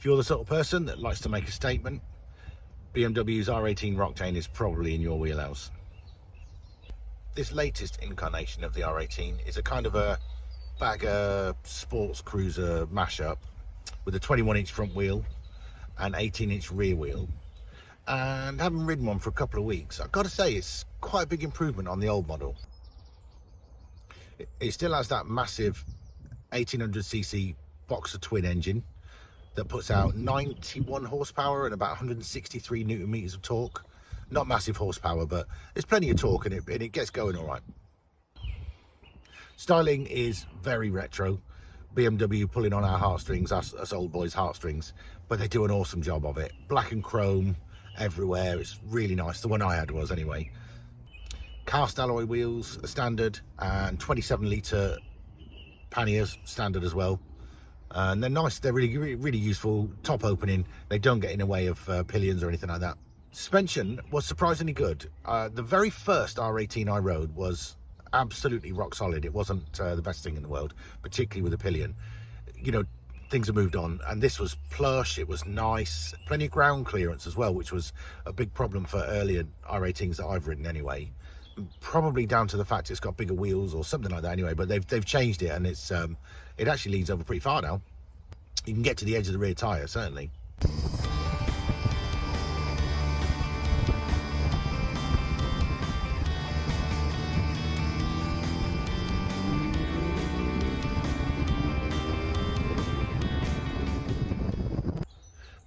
you're the sort of person that likes to make a statement, BMW's R18 Roctane is probably in your wheelhouse. This latest incarnation of the R18 is a kind of a bagger sports cruiser mashup with a 21-inch front wheel and 18-inch rear wheel. And having ridden one for a couple of weeks, I've got to say it's quite a big improvement on the old model. It still has that massive 1800cc boxer twin engine that puts out 91 horsepower and about 163 newton meters of torque. Not massive horsepower, but there's plenty of torque, and it gets going all right. Styling is very retro. BMW pulling on our heartstrings, us old boys' heartstrings, but they do an awesome job of it. Black and chrome everywhere. It's really nice. The one I had was, anyway. Cast alloy wheels are standard, and 27-litre panniers standard as well. And they're nice. They're really useful. Top opening. They don't get in the way of pillions or anything like that. Suspension was surprisingly good. The very first R18 I rode was absolutely rock solid. It wasn't the best thing in the world, particularly with a pillion. You know, things have moved on, and this was plush. It was nice. Plenty of ground clearance as well, which was a big problem for earlier R18s that I've ridden anyway. Probably down to the fact it's got bigger wheels or something like that anyway, but they've changed it, and it's it actually leans over pretty far now. You can get to the edge of the rear tyre, certainly.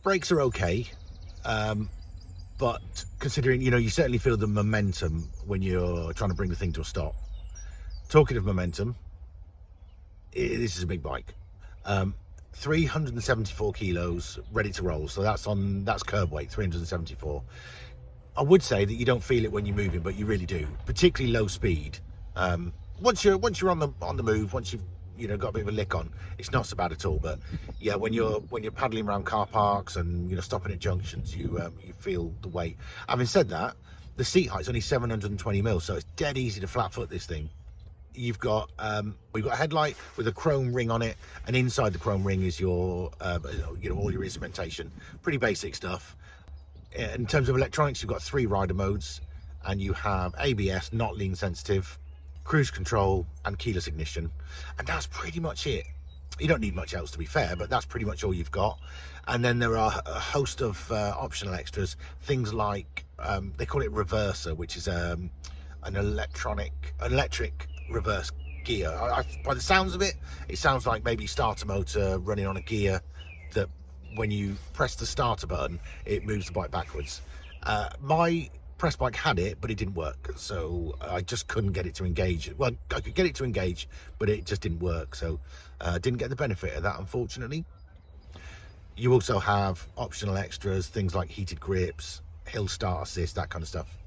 Brakes are okay, but considering, you know, you certainly feel the momentum when you're trying to bring the thing to a stop. Talking of momentum, this is a big bike. 374 kilos ready to roll, so that's curb weight, 374. I would say that you don't feel it when you're moving, but you really do, particularly low speed. Once you're on the move, once you've got a bit of a lick on, it's not so bad at all. But yeah, when you're paddling around car parks and stopping at junctions, you feel the weight. Having said that, the seat height's only 720 mil, so it's dead easy to flat foot this thing. We've got a headlight with a chrome ring on it, and inside the chrome ring is your all your instrumentation. Pretty basic stuff. In terms of electronics, you've got 3 rider modes, and you have ABS, not lean sensitive, cruise control, and keyless ignition, and that's pretty much it. You don't need much else, to be fair, but that's pretty much all you've got. And then there are a host of optional extras, things like they call it reverser, which is an electric reverse gear. By the sounds of it, it sounds like maybe starter motor running on a gear that when you press the starter button, it moves the bike backwards. My press bike had it, but it didn't work, so I just couldn't get it to engage. Well, I could get it to engage, but it just didn't work, so didn't get the benefit of that, unfortunately. You also have optional extras, things like heated grips, hill start assist, that kind of stuff.